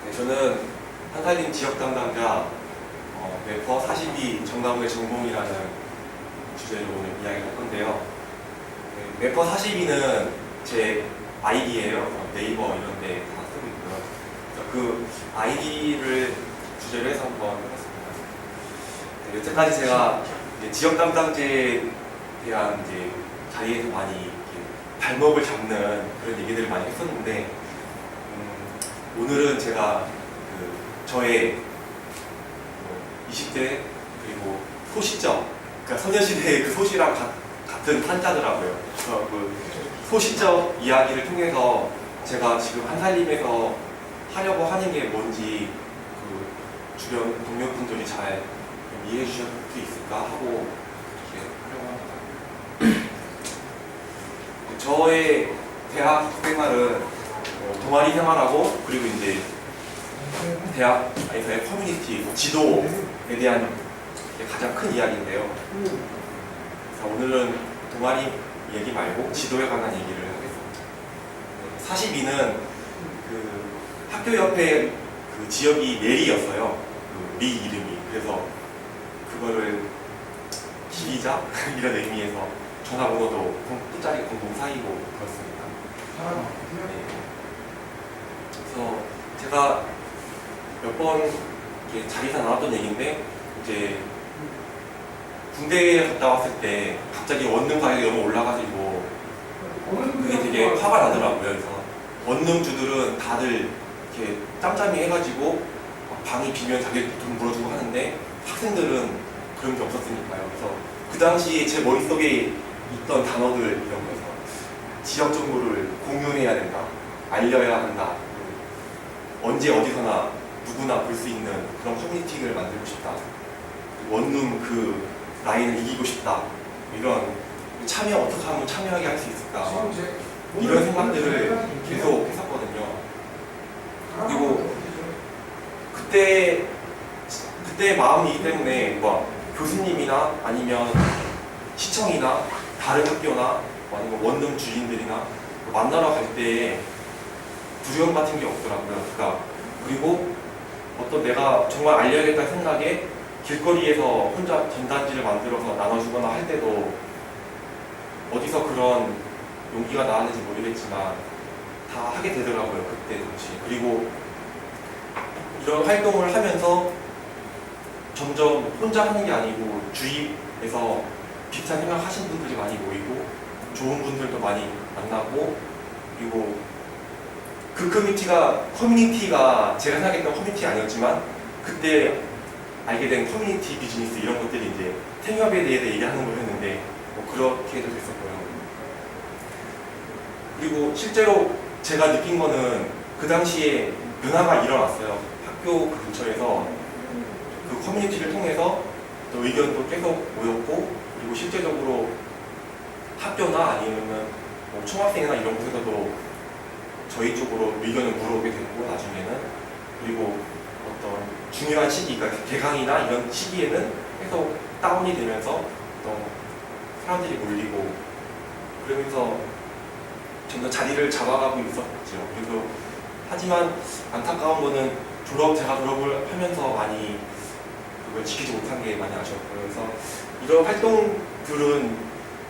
네, 저는 한살림 지역 담당자 래퍼 42 정다우의 전공이라는 주제로 오늘 이야기를 할 건데요. 네, 래퍼 42는 제 아이디예요. 네이버 이런 데 다 쓰고 있고요. 그 아이디를 주제로 해서 한번 해봤습니다. 네, 여태까지 제가 지역 담당제에 대한 자리에서 많이 이렇게 발목을 잡는 그런 얘기들을 많이 했었는데, 오늘은 제가 저의 20대 그리고 소시적, 그러니까 소녀시대의 그 소시랑 같은 한자더라고요. 그래서 그 소시적 이야기를 통해서 제가 지금 한살림에서 하려고 하는 게 뭔지 그 주변 동료분들이 잘 이해해 주실 수 있을까 하고 이렇게 하려고 합니다. 저의 대학 생활은 동아리 생활하고, 그리고 이제 대학에서의 커뮤니티, 지도에 대한 가장 큰 이야기인데요. 오늘은 동아리 얘기 말고 지도에 관한 얘기를 하겠습니다. 42는 그 학교 옆에 그 지역이 내리였어요. 그 리 이름이. 그래서 그거를 기리자 이런 의미에서 전화번호도 끝자리 004이고 그렇습니다. 네. 그래서 제가 몇 번 자리에서 나왔던 얘기인데, 이제 군대에 갔다 왔을 때 갑자기 원룸 가격이 너무 올라가지고 그게 되게 화가 나더라고요. 그래서 원룸주들은 다들 이렇게 짬짬이 해가지고 방이 비면 자기 돈 물어주고 하는데, 학생들은 그런 게 없었으니까요. 그래서 그 당시에 제 머릿속에 있던 단어들 이런 거에서 지역 정보를 공유해야 된다, 알려야 한다, 언제 어디서나 누구나 볼 수 있는 그런 커뮤니티를 만들고 싶다, 원룸 그 라인을 이기고 싶다, 이런 참여 어떻게 하면 참여하게 할 수 있을까, 이런 생각들을 계속 했었거든요. 그리고 그때 마음이기 때문에 뭐 교수님이나 아니면 시청이나 다른 학교나 아니면 원룸 주인들이나 만나러 갈 때 두려움 같은 게 없더라고요. 그러니까 그리고 어떤 내가 정말 알려야겠다는 생각에 길거리에서 혼자 전단지를 만들어서 나눠주거나 할 때도 어디서 그런 용기가 나왔는지 모르겠지만 다 하게 되더라고요, 그때 당시. 그리고 이런 활동을 하면서 점점 혼자 하는 게 아니고 주위에서 비슷한 생각하신 분들이 많이 모이고 좋은 분들도 많이 만나고, 그리고 그 커뮤니티가 제가 생각했던 커뮤니티가 아니었지만 그때 알게 된 커뮤니티 비즈니스 이런 것들이 이제 생협에 대해서 얘기하는 거였는데 그렇게도 됐었고요. 그리고 실제로 제가 느낀 거는 그 당시에 변화가 일어났어요. 학교 그 근처에서 그 커뮤니티를 통해서 또 의견도 계속 모였고, 그리고 실제적으로 학교나 아니면 뭐 총학생이나 이런 곳에서도 저희 쪽으로 의견을 물어보게 됐고, 나중에는. 그리고 어떤 중요한 시기, 그러니까 개강이나 이런 시기에는 계속 다운이 되면서 어떤 사람들이 몰리고, 그러면서 점점 자리를 잡아가고 있었죠. 그리고 하지만 안타까운 거는 제가 졸업을 하면서 많이 그걸 지키지 못한 게 많이 아쉬웠고요. 그래서 이런 활동들은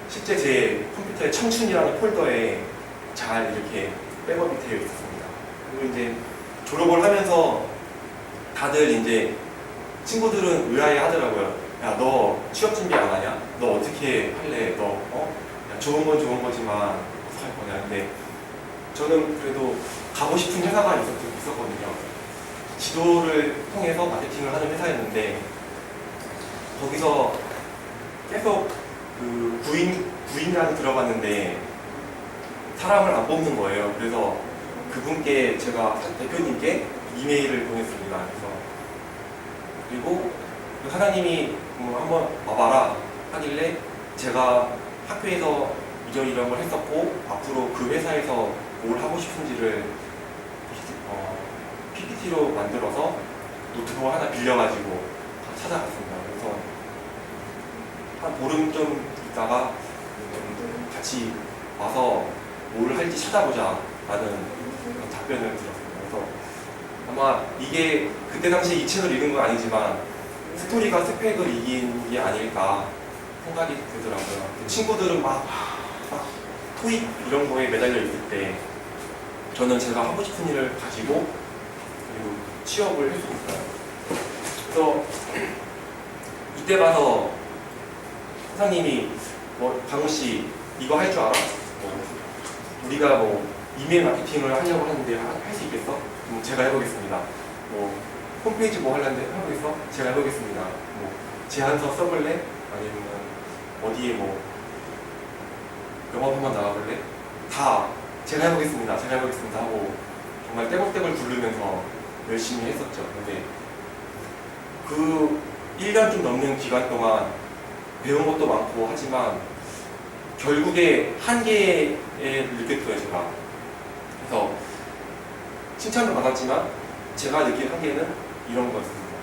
실제 제 컴퓨터의 청춘이라는 폴더에 잘 이렇게 백업이 되어 있었습니다. 그리고 이제 졸업을 하면서 다들 이제 친구들은 의아해 하더라고요. 야, 너 취업 준비 안 하냐? 너 어떻게 할래? 너 야, 좋은 건 좋은 거지만 어떻게 할 거냐? 근데 저는 그래도 가고 싶은 회사가 있었거든요. 지도를 통해서 마케팅을 하는 회사였는데, 거기서 계속 그 구인이라고 들어갔는데 사람을 안 뽑는 거예요. 그래서 그분께 제가 대표님께 이메일을 보냈습니다. 그리고 사장님이 한번 와봐라 하길래 제가 학교에서 이런 걸 했었고 앞으로 그 회사에서 뭘 하고 싶은지를 PPT로 만들어서 노트북 하나 빌려가지고 찾아갔습니다. 그래서 한 보름 좀 있다가 같이 와서 뭘 할지 찾아보자 라는 답변을 들었습니다. 그래서 아마 이게 그때 당시에 이 책을 읽은 건 아니지만 스토리가 스펙을 이긴 게 아닐까 생각이 들더라고요. 친구들은 막 토익 이런 거에 매달려 있을 때 저는 제가 하고 싶은 일을 가지고 그리고 취업을 했으니까요. 그래서 이때 봐서 선생님이 강훈 씨 이거 할 줄 알아? 우리가 이메일 마케팅을 하려고 하는데 할 수 있겠어? 제가 해보겠습니다. 홈페이지 하려는데 해보겠어? 제가 해보겠습니다. 제안서 써볼래? 아니면 어디에 영업 한번 나가볼래? 다 제가 해보겠습니다. 하고 정말 떼굴떼굴 굴르면서 열심히 했었죠. 근데 그 1년 좀 넘는 기간 동안 배운 것도 많고 하지만 결국에 한계에 느꼈어요, 제가. 그래서 칭찬을 받았지만 제가 느낀 한계는 이런 거였습니다.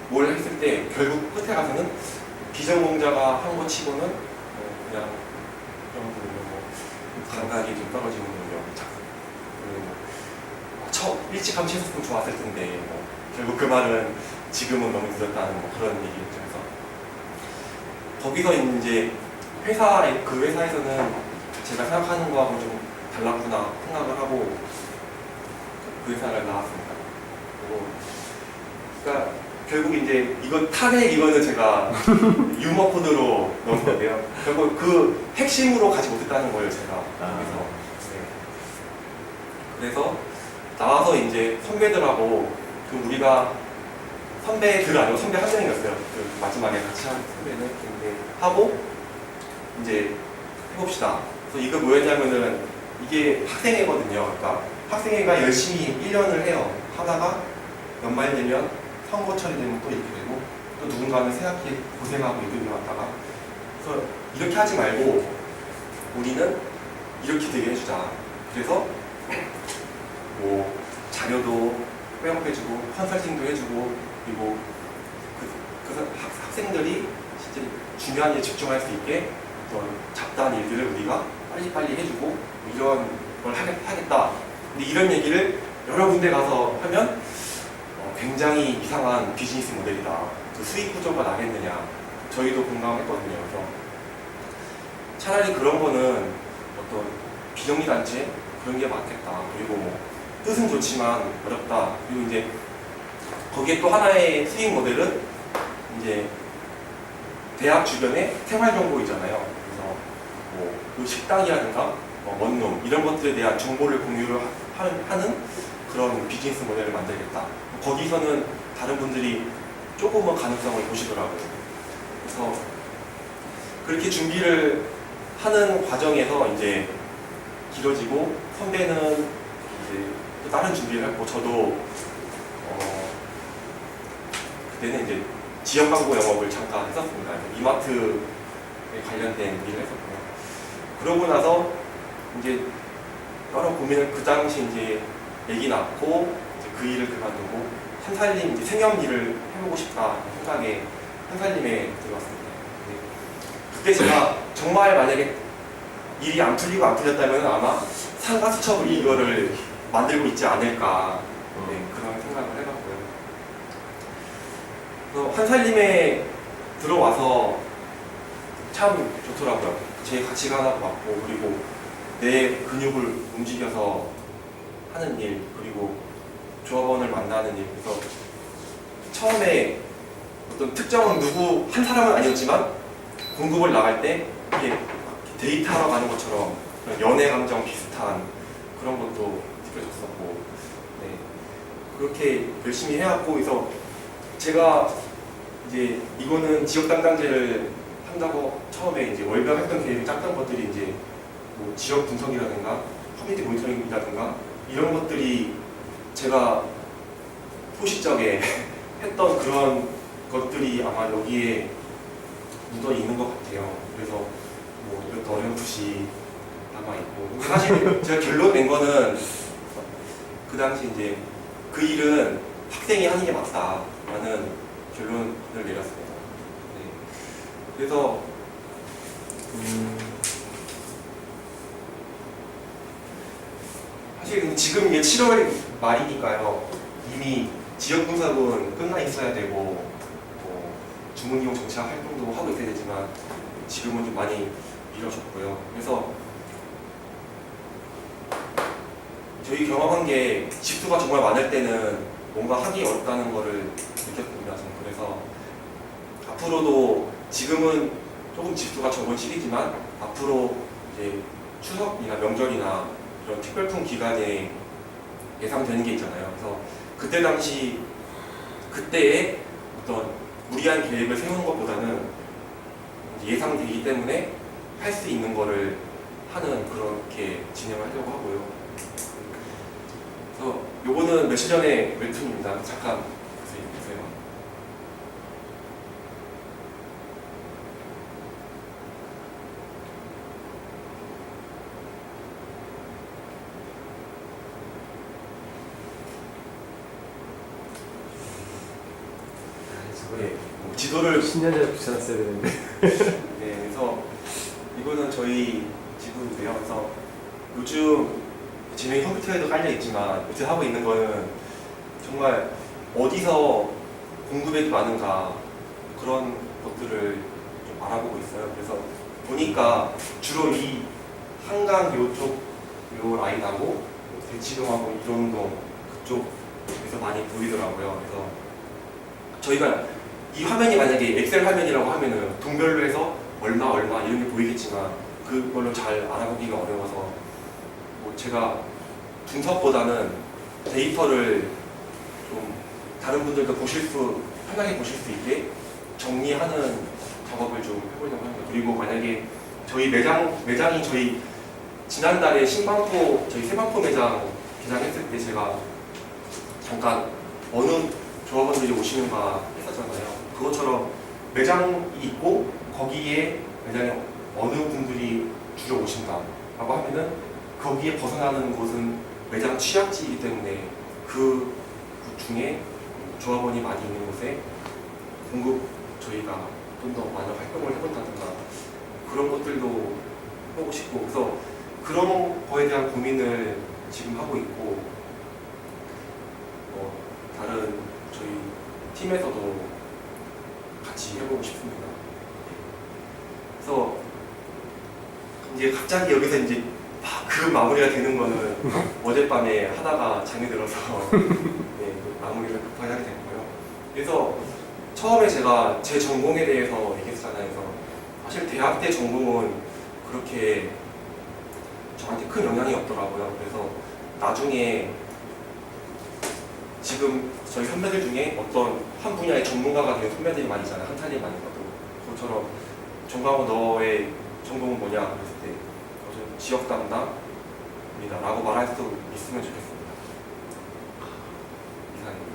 뭘 했을 때 결국 끝에 가서는 비전공자가 한 거 치고는 그냥 그런 부분은 감각이 좀 떨어지는 거죠. 일찍 감시했으면 좋았을 텐데 결국 그 말은 지금은 너무 늦었다는 그런 얘기였죠. 그래서 거기서 이제 그 회사에서는 제가 생각하는 거하고 좀 달랐구나 생각을 하고 그 회사를 나왔습니다. 그러니까 결국 이제 이거는 제가 유머 코드로 넣은 건데요. 결국 그 핵심으로 가지 못했다는 거예요, 제가. 그래서 나와서 이제 선배들하고 우리가 선배들 아니고 선배 한 명이었어요. 그 마지막에 같이 한 선배는 근데 하고 이제 해봅시다. 그래서 이거 뭐였냐면은 이게 학생회거든요. 그러니까 학생회가 열심히 1년을 해요. 하다가 연말 되면 선거철이 되면 또 이렇게 되고 또 누군가는 새학기 고생하고 이렇게 왔다가 그래서 이렇게 하지 말고 우리는 이렇게 되게 해주자. 그래서 자료도 빼먹해주고 컨설팅도 해주고 그리고 그래서 학생들이 진짜 중요한 일에 집중할 수 있게 어떤 잡다한 일들을 우리가 빨리빨리 해주고 이런 걸 하겠다. 근데 이런 얘기를 여러 군데 가서 하면 굉장히 이상한 비즈니스 모델이다. 그 수익 구조가 나겠느냐. 저희도 공감했거든요. 그래서 차라리 그런 거는 어떤 비영리단체 그런 게 맞겠다. 그리고 뜻은 좋지만 어렵다. 그리고 이제 거기에 또 하나의 수익 모델은 이제 대학 주변에 생활정보 있잖아요. 그래서 그 식당이라든가 원룸 이런 것들에 대한 정보를 공유를 하는 그런 비즈니스 모델을 만들겠다. 거기서는 다른 분들이 조금은 가능성을 보시더라고요. 그래서 그렇게 준비를 하는 과정에서 이제 길어지고 선배는 이제 또 다른 준비를 했고 저도 그때는 이제 지역 광고 영업을 잠깐 했었습니다. 이마트에 관련된 일을 했었고요. 그러고 나서 이제 여러 고민을 그 당시 이제 애기 낳고 이제 그 일을 그만두고 한살림 이제 생업 일을 해보고 싶다 생각에 한살림에 들어왔습니다. 그때 제가 정말 만약에 일이 안 풀리고 안 풀렸다면 아마 상가수첩이 이거를 만들고 있지 않을까 그런 생각을 해봤고요. 그래서 한살림에 들어와서 참 좋더라고요. 제 가치관하고 맞고 그리고 내 근육을 움직여서 하는 일 그리고 조합원을 만나는 일. 그래서 처음에 어떤 특정 누구 한 사람은 아니었지만 공급을 나갈 때 이게 데이트하러 가는 것처럼 연애 감정 비슷한 그런 것도 느껴졌었고 그렇게 열심히 해왔고 그래서 제가 이제 이거는 지역 담당제를 한다고 처음에 이제 월별 활동 계획을 짰던 것들이 이제 지역 분석이라든가 커뮤니티 모니터링이라든가 이런 것들이 제가 소시적에 했던 그런 것들이 아마 여기에 묻어 있는 것 같아요. 그래서 이것도 어렴풋이 남아있고 사실 제가 결론 낸 거는 그 당시 이제 그 일은 학생이 하는 게 맞다라는 결론을 내렸습니다. 그래서 사실 지금 이게 7월 말이니까요. 이미 지역 분석은 끝나 있어야 되고 주문 이용 정착 활동도 하고 있어야 되지만 지금은 좀 많이 미뤄졌고요. 그래서 저희 경험한 게 집수가 정말 많을 때는 뭔가 하기 어렵다는 거를 느꼈습니다. 저는 그래서 앞으로도 지금은 조금 집수가 적은 시기지만 앞으로 이제 추석이나 명절이나 이런 특별품 기간에 예상되는 게 있잖아요. 그래서 그때 당시 그때의 어떤 무리한 계획을 세우는 것보다는 예상되기 때문에 할 수 있는 거를 하는 그렇게 진행을 하려고 하고요. 그래서 요거는 며칠 전에 웹툰입니다. 잠깐 보세요. 네, 지도를 10년 전에 붙여놨어야 되는데. 네, 그래서 이거는 저희 지도인데요. 그래서 요즘 지금 컴퓨터에도 깔려 있지만 요새 하고 있는 거는 정말 어디서 공급액이 많은가 그런 것들을 좀 알아보고 있어요. 그래서 보니까 주로 이 한강 요쪽 요 라인하고 대치동하고 이론동 그쪽에서 많이 보이더라고요. 그래서 저희가 이 화면이 만약에 엑셀 화면이라고 하면은 동별로 해서 얼마 이런 게 보이겠지만 그걸로 잘 알아보기가 어려워서 제가 분석보다는 데이터를 좀 다른 분들도 편하게 보실 수 있게 정리하는 작업을 좀 해보려고 합니다. 그리고 만약에 저희 매장이 저희 지난달에 저희 세방포 매장 개장했을 때 제가 잠깐 어느 조합원들이 오시는가 했었잖아요. 그것처럼 매장이 있고 거기에 매장에 어느 분들이 주로 오신다라고 하면은 거기에 벗어나는 곳은 매장 취약지이기 때문에 그 중에 조합원이 많이 있는 곳에 저희가 좀 더 많은 활동을 해본다든가 그런 것들도 하고 싶고 그래서 그런 거에 대한 고민을 지금 하고 있고 다른 저희 팀에서도 같이 해보고 싶습니다. 그래서 이제 갑자기 여기서 이제 그 마무리가 되는 거는 어젯밤에 하다가 잠이 들어서 네, 마무리를 급하게 하게 됐고요. 그래서 처음에 제가 제 전공에 대해서 얘기했잖아요. 그래서 사실 대학 때 전공은 그렇게 저한테 큰 영향이 없더라고요. 그래서 나중에 지금 저희 선배들 중에 어떤 한 분야의 전문가가 된 선배들이 많이 있잖아요. 한탄이 많이 가도 그것처럼 정강호 너의 전공은 뭐냐 그랬을 때 저는 지역 담당입니다 라고 말할 수 있으면 좋겠습니다. 이상입니다.